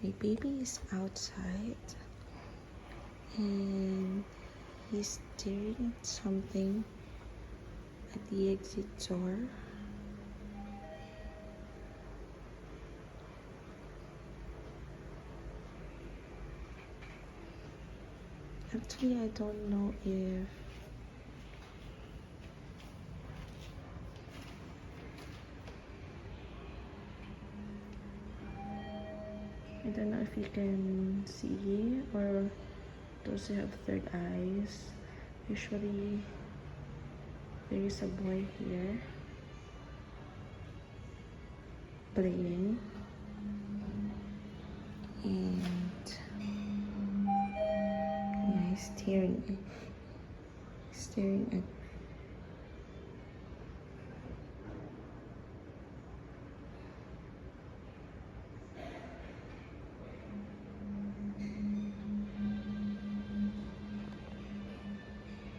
My baby is outside and he's staring at something at the exit door. Actually, I don't know if you can see, or those who have third eyes. Usually, there is a boy here playing, and yeah, he's staring at